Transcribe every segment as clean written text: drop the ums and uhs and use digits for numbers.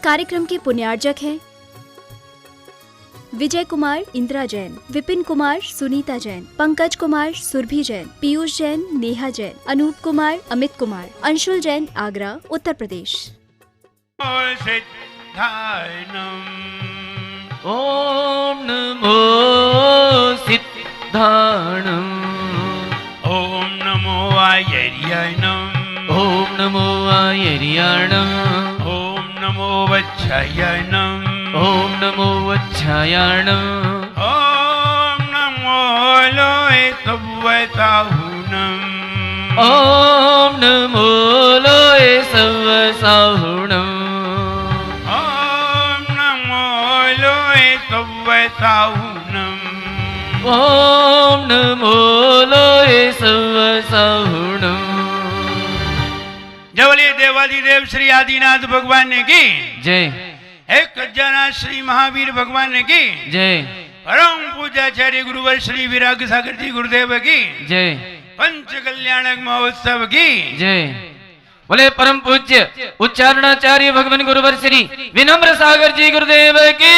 कार्यक्रम के पुण्यार्जक हैं विजय कुमार इंदिरा जैन, विपिन कुमार सुनीता जैन, पंकज कुमार सुरभि जैन, पीयूष जैन नेहा जैन, अनूप कुमार अमित कुमार, अंशुल जैन आगरा उत्तर प्रदेश। ओम नमो सिद्धाणम, ओम नमो आयर्याणम, ओम नमो आयर्याणम, ओम नमो वच्छायणम, ओम नमो वच्छायाणम, ओम नमो लोहे सव्वसाहुणम, ओम नमो लोहे सव्वसाहुणम, ओम नमो लोहे सव्वसाहुणम, ओम नमो लोहे सव्वसाहुणम। जय बोलिए देवादिदेव श्री आदिनाथ भगवान की जय, एक जना श्री महावीर भगवान की जय, परम पूज्याचार्य गुरुवर श्री विराग सागर जी गुरुदेव की जय, पंच कल्याणक महोत्सव की जय। बोले परम पूज्य उच्चारणाचार्य भगवान गुरुवर श्री विनम्र सागर जी गुरुदेव की।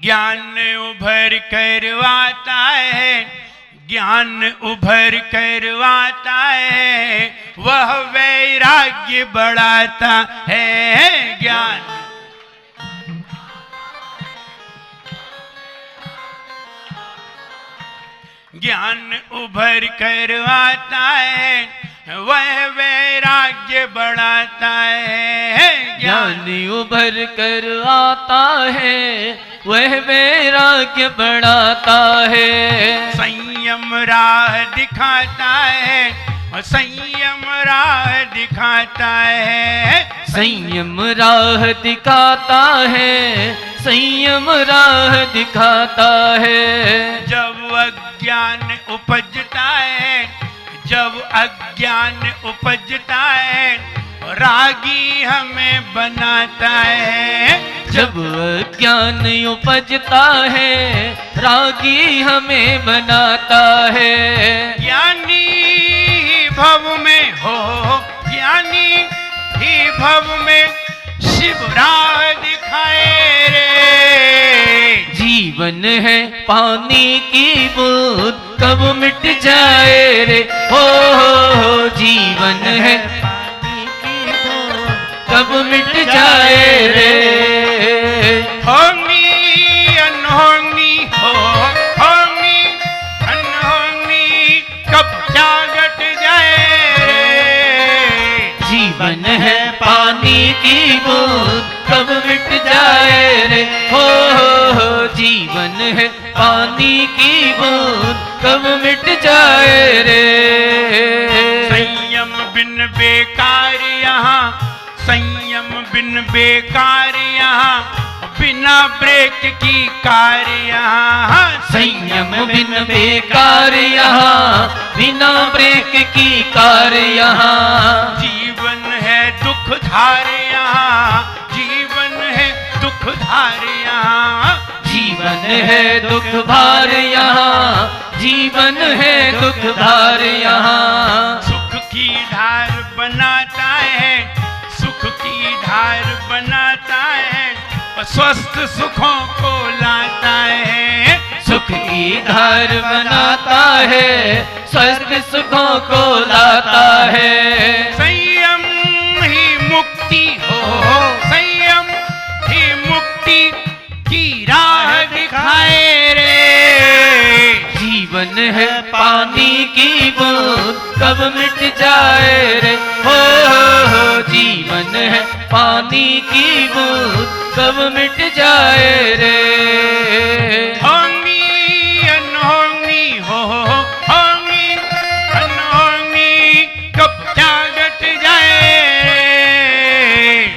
ज्ञान उभर करवाता है, ज्ञान उभर करवाता है, वह वैराग्य बढ़ाता है। ज्ञान ज्ञान उभर करवाता है, वह वैराग्य बढ़ाता है। ज्ञान उभर कर आता है, वह वैराग्य बढ़ाता है। संयम राह दिखाता है, संयम राह दिखाता है, संयम राह दिखाता है, संयम राह दिखाता है। जब अज्ञान उपजता है, जब अज्ञान उपजता है, रागी हमें बनाता है। जब अज्ञान उपजता है, रागी हमें बनाता है। ज्ञानी ही भव में हो, ज्ञानी ही भव में शिव राह दिखाए रे। जीवन है पानी की बूंद, कब मिट जाए रे। हो जीवन है पानी की बूंद, कब मिट जाए रे। होंगी अनहोंगी हो, होंगी अनहोंगी, कब क्या घट जाए रे। जीवन है पानी की बूंद, कब मिट जाए रे। हो जीवन है पानी की बूंद, कब मिट जाए रे। संयम बिन बेकार यहाँ, संयम बिन बेकार यहाँ, बिना ब्रेक की कार यहाँ। संयम बिन बेकार यहाँ, बिना ब्रेक की कार यहाँ। जीवन है दुख धार यहाँ, जीवन है दुख धार यहाँ। जीवन है दुख भार यहाँ, जीवन है दुख भार यहाँ। सुख की धार बनाता है, सुख की धार बनाता है, स्वस्थ सुखों को लाता है। सुख की धार बनाता है, स्वस्थ सुखों को लाता है। संयम ही मुक्ति हो, संयम ही मुक्ति की राह दिखाए रे। जीवन है पानी की बूंद, कब मिट जाए रे। हो जीवन है पानी की बूंद, कब मिट जाए रे। होंगी अनहोंगी हो, होंगी अनहोंगी, कब क्या घट जाए रे।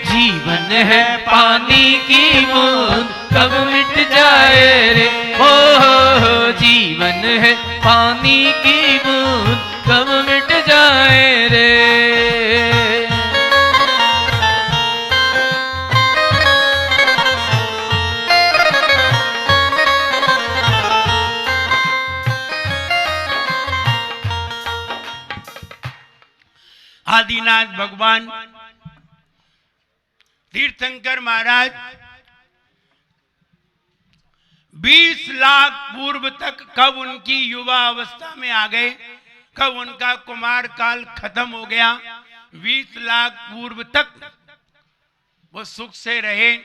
जीवन है पानी की बूंद, कब मिट जाए रे। हो जीवन है पानी की बूंद, कब मिट जाए रे। आदिनाथ भगवान तीर्थंकर महाराज 20 लाख पूर्व तक कब उनकी युवा अवस्था में आ गए, कब उनका कुमार काल खत्म हो गया, 20 लाख पूर्व तक वो सुख से रहे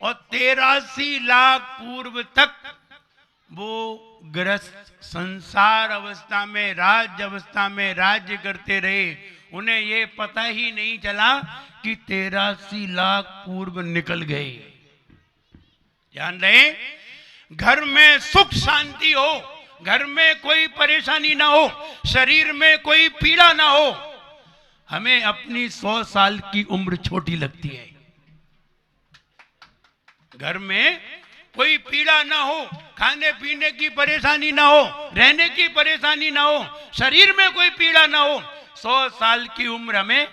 और 83 लाख पूर्व तक वो ग्रस्त संसार अवस्था में, राज्य अवस्था में राज्य करते रहे। उन्हें ये पता ही नहीं चला कि 83 लाख पूर्व निकल गए। ध्यान रहे, घर में सुख शांति हो, घर में कोई परेशानी ना हो, शरीर में कोई पीड़ा ना हो, हमें अपनी 100 साल की उम्र छोटी लगती है। घर में कोई पीड़ा ना हो, खाने पीने की परेशानी ना हो, रहने की परेशानी ना हो, शरीर में कोई पीड़ा ना हो, 100 साल की उम्र हमें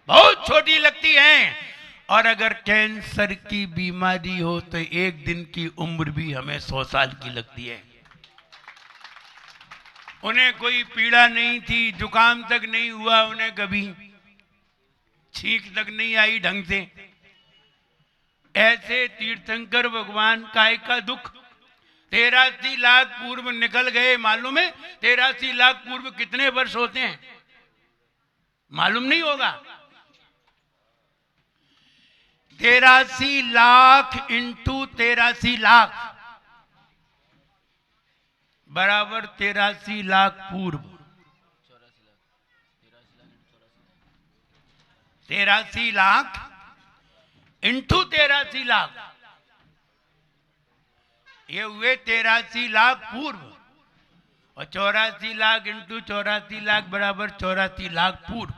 बहुत छोटी लगती है। और अगर कैंसर की बीमारी हो तो एक दिन की उम्र भी हमें 100 साल की लगती है। उन्हें कोई पीड़ा नहीं थी, जुकाम तक नहीं हुआ उन्हें, कभी छींक तक नहीं आई ढंग से। ऐसे तीर्थंकर भगवान काय का दुख 83 लाख पूर्व निकल गए। मालूम है 83 लाख पूर्व कितने वर्ष होते हैं? मालूम नहीं होगा। 83 लाख इंटू 83 लाख बराबर 83 लाख पूर्व। 83 लाख इंटू 83 लाख, ये हुए 83 लाख पूर्व। और 84 लाख इंटू 84 लाख बराबर 84 लाख पूर्व।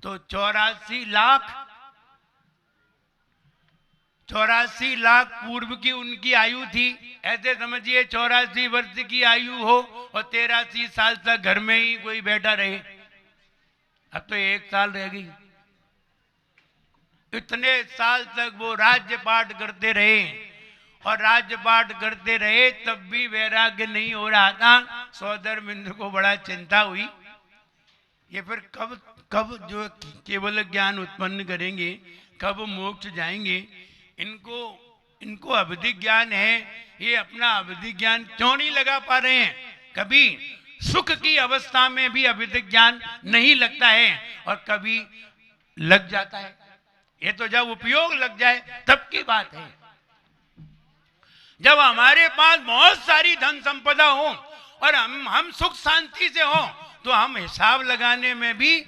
तो 84 लाख पूर्व की उनकी आयु थी। ऐसे समझिए 84 वर्ष की आयु हो और 83 साल तक घर में ही कोई बैठा रहे। अब तो 1 साल रह गई। इतने साल तक वो राज्य पाठ करते रहे और राज्य पाठ करते रहे, तब भी वैराग्य नहीं हो रहा था। सौदरमिंद्र को बड़ा चिंता हुई, ये फिर कब जो केवल ज्ञान उत्पन्न करेंगे, कब मोक्ष जाएंगे। इनको अवधि ज्ञान है, ये अपना अवधि ज्ञान क्यों नहीं लगा पा रहे हैं? कभी सुख की अवस्था में भी अवधि ज्ञान नहीं लगता है और कभी लग जाता है। ये तो जब उपयोग लग जाए तब की बात है। जब हमारे पास बहुत सारी धन संपदा हो और हम सुख शांति से हो, तो हम हिसाब लगाने में भी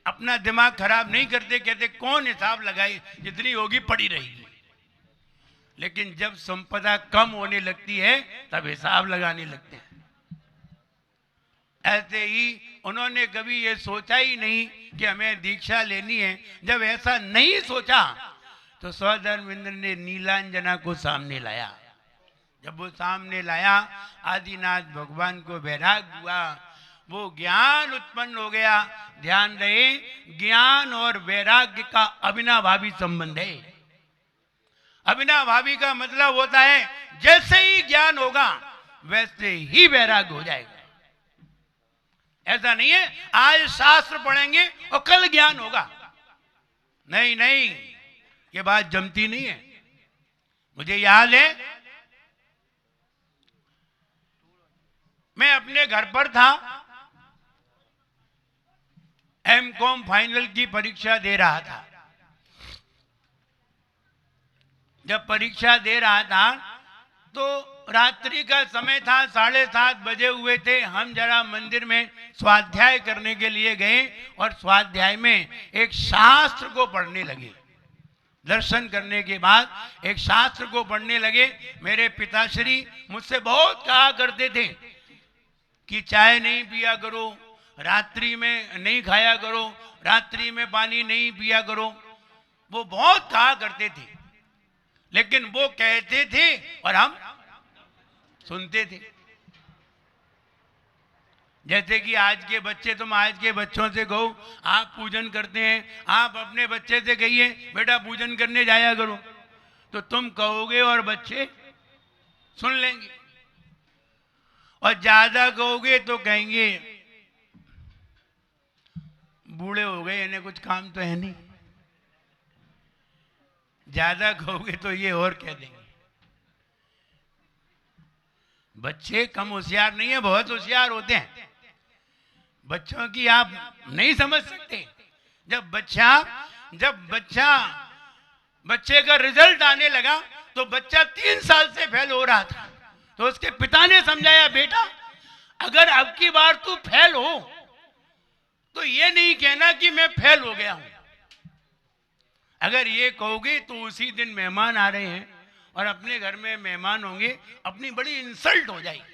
अपना दिमाग खराब नहीं करते। कहते कौन हिसाब लगाए, जितनी होगी पड़ी रहेगी। लेकिन जब संपदा कम होने लगती है तब हिसाब लगाने लगते हैं। ऐसे ही उन्होंने कभी ये सोचा ही नहीं कि हमें दीक्षा लेनी है। जब ऐसा नहीं सोचा तो सौधर्मेंद्र ने नीलांजना को सामने लाया। जब वो सामने लाया, आदिनाथ भगवान को वैराग्य हुआ, वो ज्ञान उत्पन्न हो गया। ध्यान रहे, ज्ञान और वैराग्य का अविनाभावी संबंध है। अविनाभावी का मतलब होता है जैसे ही ज्ञान होगा वैसे ही वैराग्य हो जाएगा। ऐसा नहीं है आज शास्त्र पढ़ेंगे और कल ज्ञान होगा। नहीं नहीं, ये बात जमती नहीं है। मुझे याद है, मैं अपने घर पर था, एमकॉम फाइनल की परीक्षा दे रहा था। जब परीक्षा दे रहा था तो रात्रि का समय था, 7:30 बजे हुए थे। हम जरा मंदिर में स्वाध्याय करने के लिए गए और स्वाध्याय में एक शास्त्र को पढ़ने लगे। दर्शन करने के बाद एक शास्त्र को पढ़ने लगे। मेरे पिताश्री मुझसे बहुत कहा करते थे कि चाय नहीं पिया करो, रात्रि में नहीं खाया करो, रात्रि में पानी नहीं पिया करो। वो बहुत कहा करते थे, लेकिन वो कहते थे और हम सुनते थे। जैसे कि आज के बच्चे, तुम आज के बच्चों से कहो आप पूजन करते हैं, आप अपने बच्चे से कहिए बेटा पूजन करने जाया करो, तो तुम कहोगे और बच्चे सुन लेंगे। और ज्यादा कहोगे तो कहेंगे बूढ़े हो गए, इन्हें कुछ काम तो है नहीं, ज्यादा कहोगे तो ये और कह देंगे। बच्चे कम होशियार नहीं है, बहुत होशियार होते हैं। बच्चों की आप नहीं समझ सकते। जब बच्चे का रिजल्ट आने लगा तो बच्चा 3 साल से फेल हो रहा था, तो उसके पिता ने समझाया, बेटा अगर अब की बार तू फेल हो तो ये नहीं कहना कि मैं फेल हो गया हूं। अगर ये कहोगे तो उसी दिन मेहमान आ रहे हैं और अपने घर में मेहमान होंगे, अपनी बड़ी इंसल्ट हो जाएगी।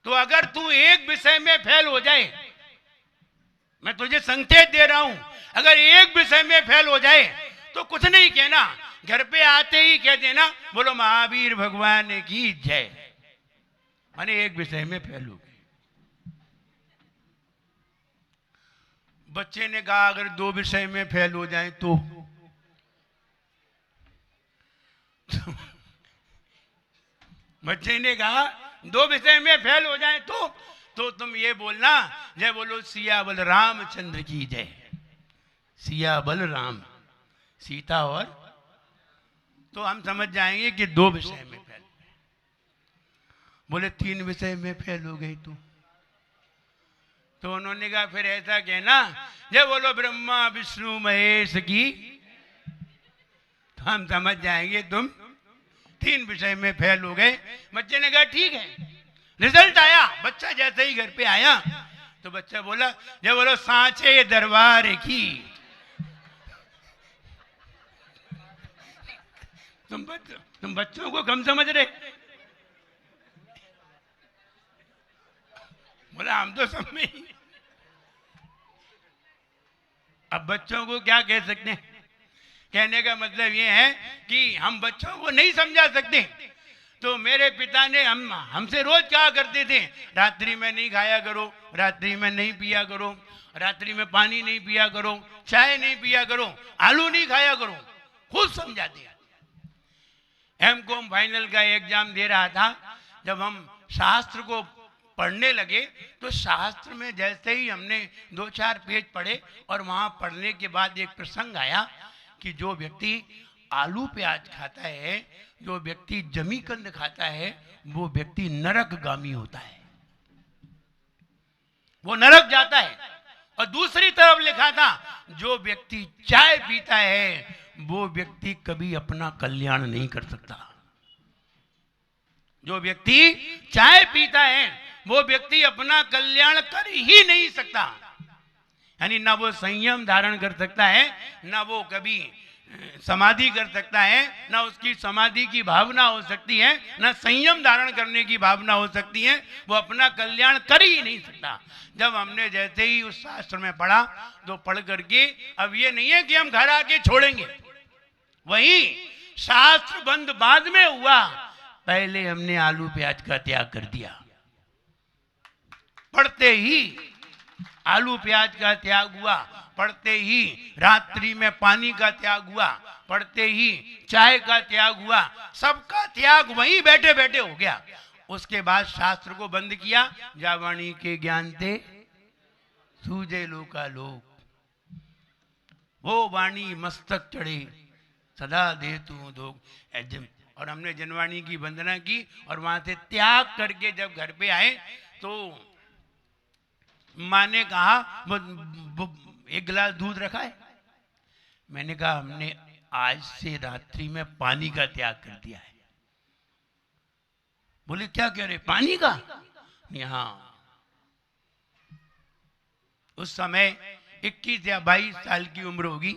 तो अगर तू एक विषय में फेल हो जाए, मैं तुझे संकेत दे रहा हूं, अगर एक विषय में फेल हो जाए तो कुछ नहीं कहना, घर पे आते ही कह देना, बोलो महावीर भगवान की जय। माने एक विषय में फेल हो गए। बच्चे ने कहा अगर 2 विषय में फेल हो जाए तो बच्चे ने कहा 2 विषय में फेल हो जाए तो तुम ये बोलना, जय बोलो सिया बल रामचंद्र की जय। सिया बल राम, सीता और, तो हम समझ जाएंगे कि 2 विषय में फेल। बोले 3 विषय में फेल हो गई तो उन्होंने कहा फिर ऐसा कहना, जय बोलो ब्रह्मा विष्णु महेश की, तो हम समझ जाएंगे तुम 3 विषय में फेल हो गए। बच्चे ने कहा ठीक है। रिजल्ट आया, बच्चा जैसे ही घर पे आया तो बच्चा बोला, जय बोलो सांचे दरबार की। तुम बच्चों को कम समझ रहे। बोला हम तो समझे ही। अब बच्चों को क्या कह सकते हैं? कहने का मतलब ये है कि हम बच्चों को नहीं समझा सकते। तो मेरे पिता ने हमसे रोज कहा करते थे, रात्रि में नहीं खाया करो, रात्रि में नहीं पिया करो, रात्रि में पानी नहीं पिया करो, चाय नहीं पिया करो, आलू नहीं खाया करो। खुद समझाते। एमकॉम फाइनल का एग्जाम दे रहा था, जब हम शास्त्र को पढ़ने लगे तो शास्त्र में जैसे ही हमने 2-4 पेज पढ़े और वहां पढ़ने के बाद एक प्रसंग आया कि जो व्यक्ति आलू प्याज खाता है, जो व्यक्ति जमीकंद खाता है, वो व्यक्ति नरकगामी होता है, वो नरक जाता है। और दूसरी तरफ लिखा था जो व्यक्ति चाय पीता है वो व्यक्ति कभी अपना कल्याण नहीं कर सकता। जो व्यक्ति चाय पीता है वो व्यक्ति अपना कल्याण कर ही नहीं सकता। यानी ना वो संयम धारण कर सकता है, ना वो कभी समाधि कर सकता है, ना उसकी समाधि की भावना हो सकती है, ना संयम धारण करने की भावना हो सकती है। वो अपना कल्याण कर ही नहीं सकता। जब हमने जैसे ही उस शास्त्र में पढ़ा तो पढ़ करके अब ये नहीं है कि हम घर आके छोड़ेंगे, वही शास्त्र बंद बाद में हुआ, पहले हमने आलू प्याज का त्याग कर दिया। पढ़ते ही आलू प्याज का त्याग हुआ, पढ़ते ही रात्रि में पानी का त्याग हुआ, पढ़ते ही चाय का त्याग हुआ, सबका त्याग वहीं बैठे बैठे हो गया। उसके बाद शास्त्र को बंद किया। जावाणी के ज्ञान ते सूझे लोका लोक, वो वाणी मस्तक चढ़े सदा दे तू धोख। और हमने जनवाणी की वंदना की और वहां से त्याग करके जब घर पे आए तो माँ ने कहा एक गिलास दूध रखा है। मैंने कहा हमने आज से रात्रि में पानी का त्याग कर दिया है। बोले क्या कह रहे, पानी का? हाँ, उस समय 21 या 22 साल की उम्र होगी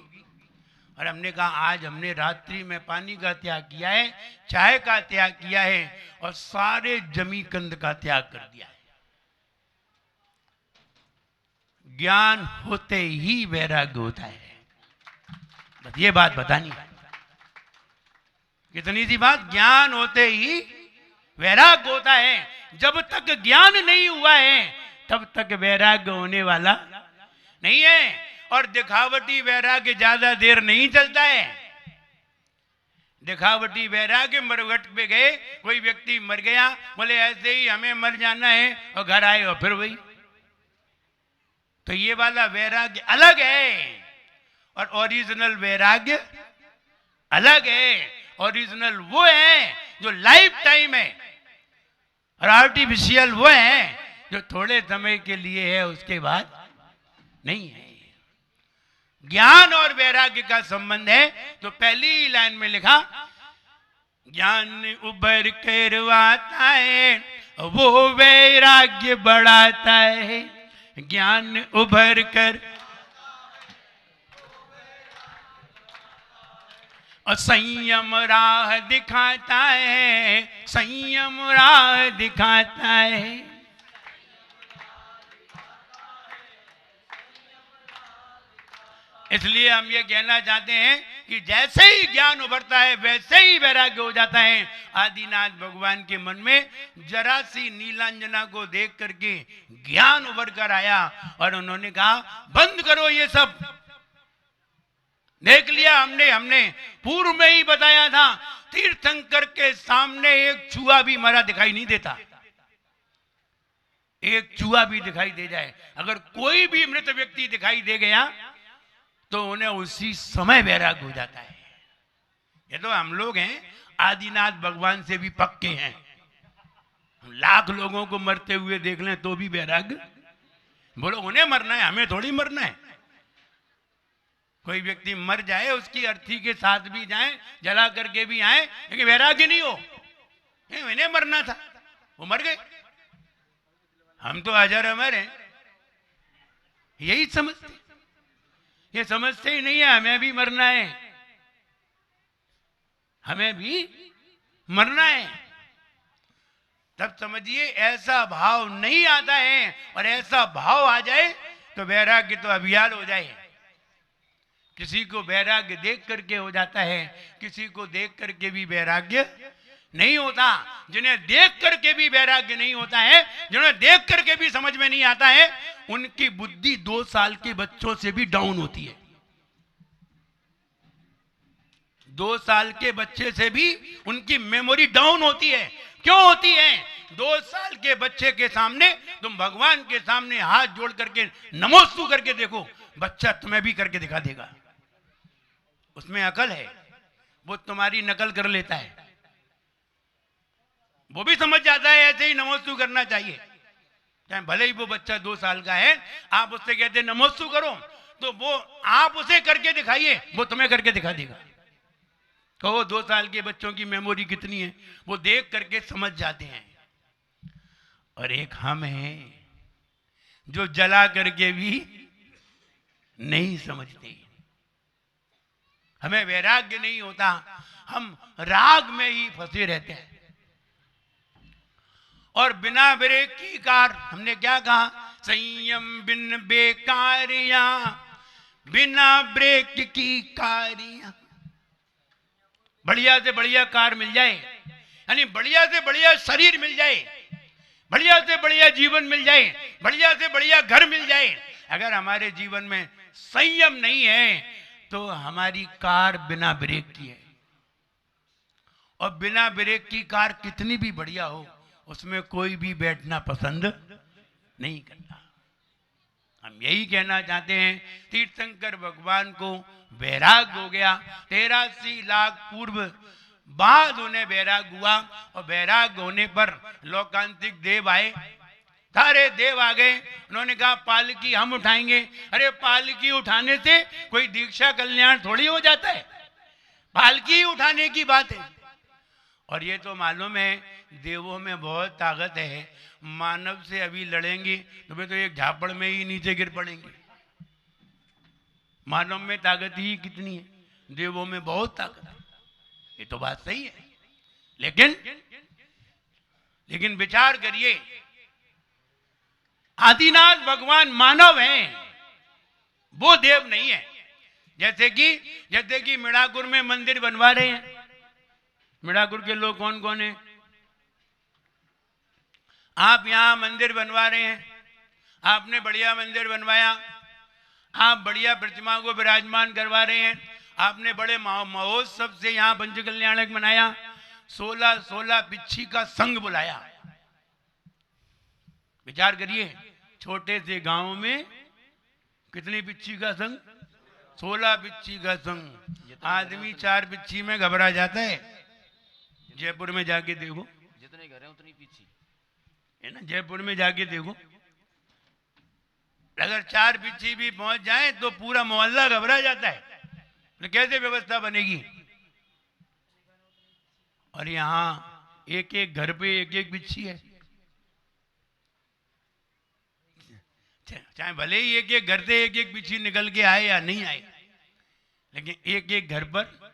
और हमने कहा आज हमने रात्रि में पानी का त्याग किया है, चाय का त्याग किया है और सारे जमीकंद का त्याग कर दिया है। ज्ञान होते ही वैराग्य होता है। बस ये बात बतानी, कितनी सी बात, ज्ञान होते ही वैराग्य होता है। जब तक ज्ञान नहीं हुआ है तब तक वैराग्य होने वाला नहीं है। और दिखावटी वैराग्य ज्यादा देर नहीं चलता है। दिखावटी वैराग्य, मरघट पे गए, कोई व्यक्ति मर गया, बोले ऐसे ही हमें मर जाना है और घर आए और फिर वही तो ये वाला वैराग्य अलग है और ओरिजिनल वैराग्य अलग है। ओरिजिनल वो है जो लाइफ टाइम है और आर्टिफिशियल वो है जो थोड़े समय के लिए है, उसके बाद नहीं है। ज्ञान और वैराग्य का संबंध है तो पहली ही लाइन में लिखा, ज्ञान उभर कर आता है वो वैराग्य बढ़ाता है। ज्ञान उभर कर और संयम राह दिखाता है, संयम राह दिखाता है। इसलिए हम ये कहना चाहते हैं कि जैसे ही ज्ञान उभरता है वैसे ही वैराग्य हो जाता है। आदिनाथ भगवान के मन में जरा सी नीलांजना को देख करके ज्ञान उभर कर आया और उन्होंने कहा, बंद करो ये सब। देख लिया हमने पूर्व में ही बताया था, तीर्थंकर के सामने एक चूहा भी मरा दिखाई नहीं देता। एक चूहा भी दिखाई दे जाए, अगर कोई भी मृत व्यक्ति दिखाई दे गया तो उन्हें उसी समय वैराग्य हो जाता है। ये तो हम लोग हैं, आदिनाथ भगवान से भी पक्के हैं। लाख लोगों को मरते हुए देख लें तो भी वैराग्य। बोलो उन्हें मरना है, हमें थोड़ी मरना है। कोई व्यक्ति मर जाए, उसकी अर्थी के साथ भी जाए, जला करके भी आए, लेकिन वैराग्य नहीं हो। इन्हें मरना था, वो मर गए। हम तो अजर अमर हैं, यही समझते। ये समझते ही नहीं है हमें भी मरना है, हमें भी मरना है। तब समझिए ऐसा भाव नहीं आता है, और ऐसा भाव आ जाए तो वैराग्य तो अभियान हो जाए। किसी को वैराग्य देख करके हो जाता है, किसी को देख करके भी वैराग्य नहीं होता। जिन्हें देख करके भी वैराग्य नहीं होता है, जिन्हें देख करके भी समझ में नहीं आता है, उनकी बुद्धि 2 साल के बच्चों से भी डाउन होती है। 2 साल के बच्चे से भी उनकी मेमोरी डाउन होती है। क्यों होती है? 2 साल के बच्चे के सामने तुम भगवान के सामने हाथ जोड़ करके नमोस्तु करके देखो, बच्चा तुम्हें भी करके दिखा देगा। उसमें अकल है, वो तुम्हारी नकल कर लेता है। वो भी समझ जाता है ऐसे ही नमोस्तु करना चाहिए। चाहे भले ही वो बच्चा 2 साल का है, आप उससे कहते हैं नमोस्तु करो, तो वो आप उसे करके दिखाइए, वो तुम्हें करके दिखा देगा। कहो 2 साल के बच्चों की मेमोरी कितनी है, वो देख करके समझ जाते हैं। और एक हम हैं जो जला करके भी नहीं समझते। हमें वैराग्य नहीं होता, हम राग में ही फंसे रहते हैं। और बिना ब्रेक की कार, हमने क्या कहा? संयम बिन बेकारियां, बिना ब्रेक की कारियां। बढ़िया से बढ़िया कार मिल जाए, यानी बढ़िया से बढ़िया शरीर मिल जाए, बढ़िया से बढ़िया जीवन मिल जाए, बढ़िया से बढ़िया घर मिल जाए, अगर हमारे जीवन में संयम नहीं है तो हमारी कार बिना ब्रेक की है। और बिना ब्रेक की कार कितनी भी बढ़िया हो, उसमें कोई भी बैठना पसंद नहीं करता। हम यही कहना चाहते हैं, तीर्थंकर भगवान को वैराग हो गया। 83 लाख पूर्व बाद उन्हें वैराग हुआ, और वैराग होने पर लोकांतिक देव आए, सारे देव आ गए। उन्होंने कहा पालकी हम उठाएंगे। अरे पालकी उठाने से कोई दीक्षा कल्याण थोड़ी हो जाता है, पालकी उठाने की बात है। और ये तो मालूम है देवों में बहुत ताकत है, मानव से अभी लड़ेंगे तो वे तो एक झापड़ में ही नीचे गिर पड़ेंगे। मानव में ताकत ही कितनी है, देवों में बहुत ताकत है। ये तो बात सही है, लेकिन विचार करिए, आदिनाथ भगवान मानव हैं, वो देव नहीं है। जैसे कि मिड़ाकुर में मंदिर बनवा रहे हैं। मिड़ाकुर के लोग कौन कौन हैं? आप यहां मंदिर बनवा रहे हैं, आपने बढ़िया मंदिर बनवाया, आप बढ़िया प्रतिमा को विराजमान करवा रहे हैं, आपने बड़े महोत्सव से यहां पंच कल्याणक मनाया, 16 बिच्छी का संघ बुलाया। विचार करिए, छोटे से गांव में कितनी बिच्छी का संग? 16 बिच्छी का संग। आदमी 4 बिच्छी में घबरा जाता है। जयपुर में जाके देखो, जितने घर है उतनी पीछी है ना, जयपुर में जाके देखो, अगर 4 बिच्छी भी पहुंच जाए तो पूरा मोहल्ला घबरा जाता है। तो कैसे व्यवस्था बनेगी? और यहाँ एक एक घर पे एक एक बिच्छी है। चाहे भले ही एक एक घर से एक एक बिच्छी निकल के आए या नहीं आए, लेकिन एक एक घर पर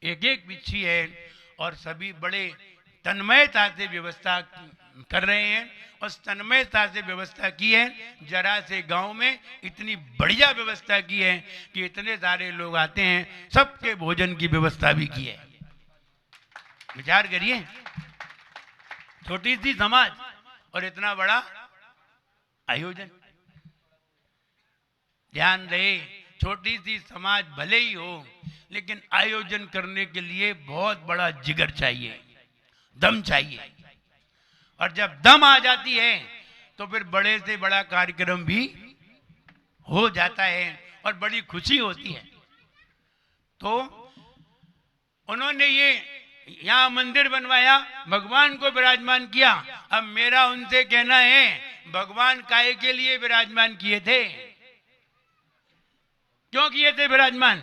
एक एक बिच्छी है। और सभी बड़े तन्मयता से व्यवस्था कर रहे हैं। और तन्मयता से व्यवस्था की है। जरा से गांव में इतनी बढ़िया व्यवस्था की है कि इतने सारे लोग आते हैं, सबके भोजन की व्यवस्था भी की है। विचार करिए, छोटी सी समाज और इतना बड़ा आयोजन। ध्यान रहे, छोटी सी समाज भले ही हो, लेकिन आयोजन करने के लिए बहुत बड़ा जिगर चाहिए, दम चाहिए। और जब दम आ जाती है तो फिर बड़े से बड़ा कार्यक्रम भी हो जाता है और बड़ी खुशी होती है। तो उन्होंने ये यहाँ मंदिर बनवाया, भगवान को विराजमान किया। अब मेरा उनसे कहना है, भगवान काहे के लिए विराजमान किए थे? क्यों किए थे विराजमान?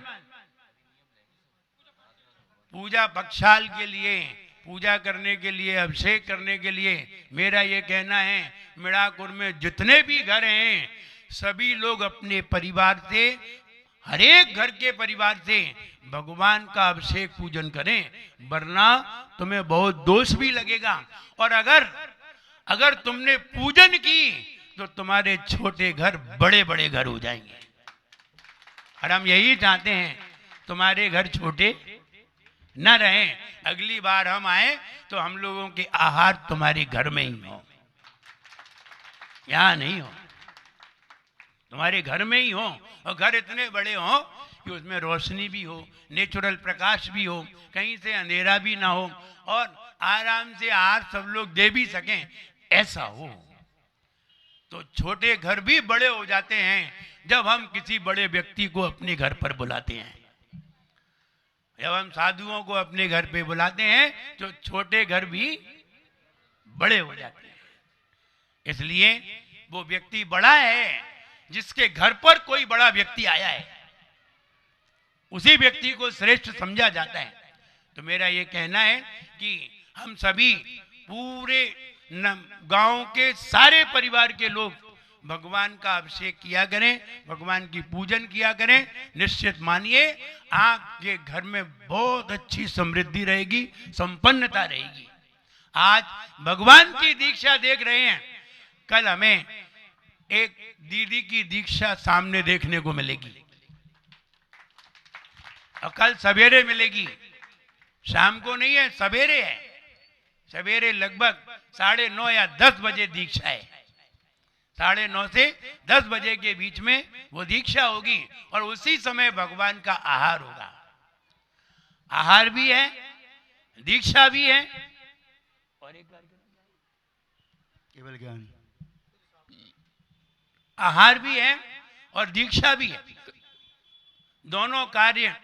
पूजा पक्षाल के लिए, पूजा करने के लिए, अभिषेक करने के लिए। मेरा ये कहना है, मिड़ाकुर में जितने भी घर हैं, सभी लोग अपने परिवार से, हर एक घर के परिवार से भगवान का अभिषेक पूजन करें, वरना तुम्हें बहुत दोष भी लगेगा। और अगर तुमने पूजन की तो तुम्हारे छोटे घर बड़े बड़े घर हो जाएंगे। और हम यही चाहते हैं, तुम्हारे घर छोटे न रहें। अगली बार हम आए तो हम लोगों के आहार तुम्हारे घर में ही हो, यहां नहीं हो, तुम्हारे घर में ही हो। और घर इतने बड़े हो कि उसमें रोशनी भी हो, नेचुरल प्रकाश भी हो, कहीं से अंधेरा भी ना हो, और आराम से आहार सब लोग दे भी सकें, ऐसा हो। तो छोटे घर भी बड़े हो जाते हैं जब हम किसी बड़े व्यक्ति को अपने घर पर बुलाते हैं। जब हम साधुओं को अपने घर पे बुलाते हैं तो छोटे घर भी बड़े हो जाते हैं। इसलिए वो व्यक्ति बड़ा है जिसके घर पर कोई बड़ा व्यक्ति आया है, उसी व्यक्ति को श्रेष्ठ समझा जाता है। तो मेरा ये कहना है कि हम सभी पूरे गांव के सारे परिवार के लोग भगवान का अभिषेक किया करें, भगवान की पूजन किया करें। निश्चित मानिए आपके घर में बहुत अच्छी समृद्धि रहेगी, संपन्नता रहेगी। आज भगवान की दीक्षा देख रहे हैं, कल हमें एक दीदी की दीक्षा सामने देखने को मिलेगी, और कल सवेरे मिलेगी, शाम को नहीं है, सवेरे है। सवेरे लगभग 9:30 या 10 बजे दीक्षा है। 9:30 से 10 बजे के बीच में वो दीक्षा होगी, और उसी समय भगवान का आहार होगा। आहार भी है, दीक्षा भी है, और एक केवल ज्ञान। आहार भी है और दीक्षा भी है। दोनों कार्य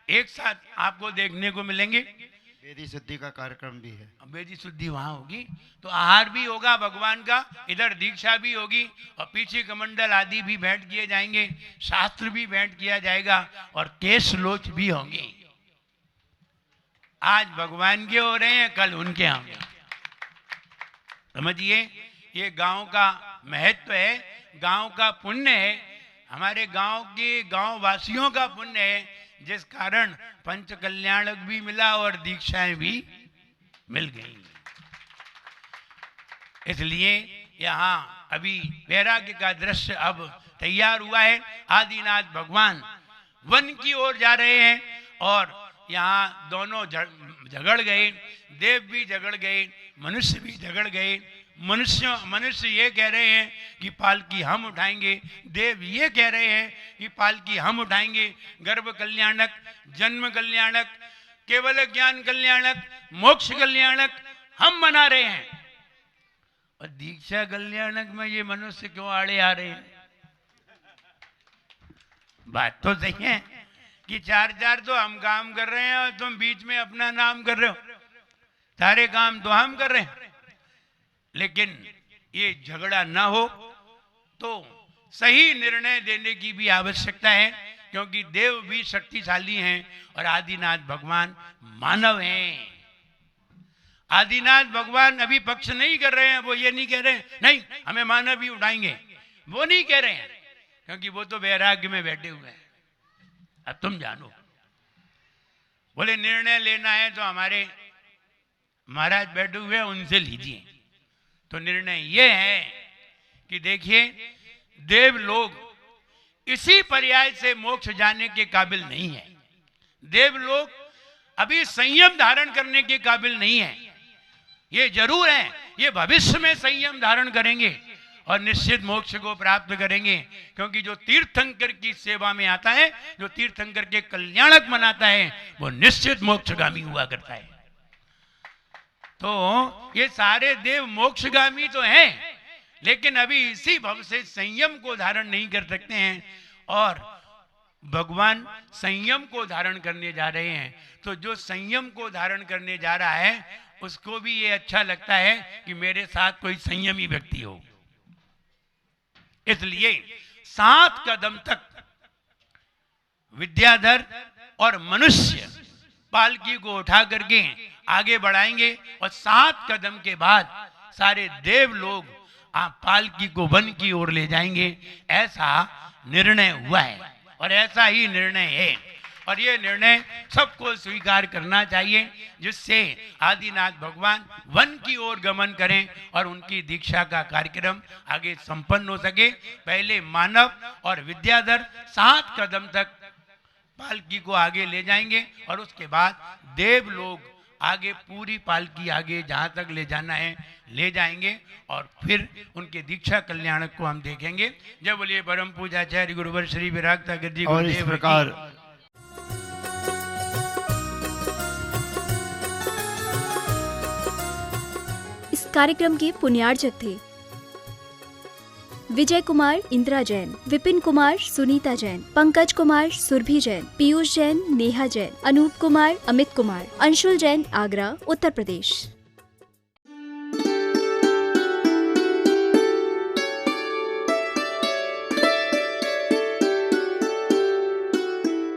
एक साथ आपको देखने को मिलेंगे। वेदी शुद्धि का कार्यक्रम भी है। वेदी शुद्धि वहां होगी तो आहार भी होगा भगवान का, इधर दीक्षा भी होगी, और पीछे कमंडल आदि भी भेंट किए जाएंगे, शास्त्र भी भेंट किया जाएगा, और केश लोच भी होंगे। आज भगवान के हो रहे हैं, कल उनके होंगे। समझिए, ये गांव का महत्व है, गांव का पुण्य है, हमारे गांव के गांव वासियों का पुण्य है, जिस कारण पंच कल्याणक भी मिला और दीक्षाएं भी मिल गई। इसलिए यहाँ अभी वैराग्य का दृश्य अब तैयार हुआ है। आदिनाथ भगवान वन की ओर जा रहे हैं, और यहाँ दोनों झगड़ गए, देव भी झगड़ गए, मनुष्य भी झगड़ गए। मनुष्य ये कह रहे हैं कि पालकी हम उठाएंगे, देव ये कह रहे हैं कि पालकी हम उठाएंगे। गर्भ कल्याणक, जन्म कल्याणक, केवल ज्ञान कल्याणक, मोक्ष कल्याणक हम मना रहे हैं, और दीक्षा कल्याणक में ये मनुष्य क्यों आड़े आ रहे हैं? बात तो सही है कि 4-4 तो हम काम कर रहे हैं और तुम बीच में अपना नाम कर रहे हो, सारे काम तो हम कर रहे हैं। लेकिन ये झगड़ा ना हो तो सही निर्णय देने की भी आवश्यकता है, क्योंकि देव भी शक्तिशाली हैं और आदिनाथ भगवान मानव हैं। आदिनाथ भगवान अभी पक्ष नहीं कर रहे हैं, वो ये नहीं कह रहे हैं नहीं हमें मानव ही उठाएंगे, वो नहीं कह रहे हैं, क्योंकि वो तो वैराग्य में बैठे हुए हैं। अब तुम जानो, बोले निर्णय लेना है तो हमारे महाराज बैठे हुए हैं, उनसे लीजिए। तो निर्णय ये है कि देखिए, देव लोग इसी पर्याय से मोक्ष जाने के काबिल नहीं है। देव लोग अभी संयम धारण करने के काबिल नहीं है। ये जरूर है, ये भविष्य में संयम धारण करेंगे और निश्चित मोक्ष को प्राप्त करेंगे, क्योंकि जो तीर्थंकर की सेवा में आता है, जो तीर्थंकर के कल्याणक मनाता है, वो निश्चित मोक्षगामी हुआ करता है। तो ये सारे देव मोक्षगामी तो हैं, लेकिन अभी इसी भव से संयम को धारण नहीं कर सकते हैं, और भगवान संयम को धारण करने जा रहे हैं। तो जो संयम को धारण करने जा रहा है, उसको भी ये अच्छा लगता है कि मेरे साथ कोई संयमी व्यक्ति हो। इसलिए 7 कदम तक विद्याधर और मनुष्य पालकी को उठा करके आगे बढ़ाएंगे, और 7 कदम के बाद सारे देव लोग पालकी को वन की ओर ले जाएंगे। ऐसा निर्णय हुआ है और ऐसा ही निर्णय है, और ये निर्णय सबको स्वीकार करना चाहिए, जिससे आदिनाथ भगवान वन की ओर गमन करें और उनकी दीक्षा का कार्यक्रम आगे संपन्न हो सके। पहले मानव और विद्याधर 7 कदम तक पालकी को आगे ले जाएंगे, और उसके बाद देव लोग आगे पूरी पालकी आगे जहां तक ले जाना है ले जाएंगे, और फिर उनके दीक्षा कल्याणक को हम देखेंगे। जय बोलिए परम पूज्याचार्य गुरुवर श्री विराग सागर जी और इस प्रकार इस कार्यक्रम के पुण्यार्चक थे विजय कुमार इंदिरा जैन, विपिन कुमार सुनीता जैन, पंकज कुमार सुरभि जैन, पीयूष जैन नेहा जैन, अनूप कुमार अमित कुमार, अंशुल जैन आगरा उत्तर प्रदेश।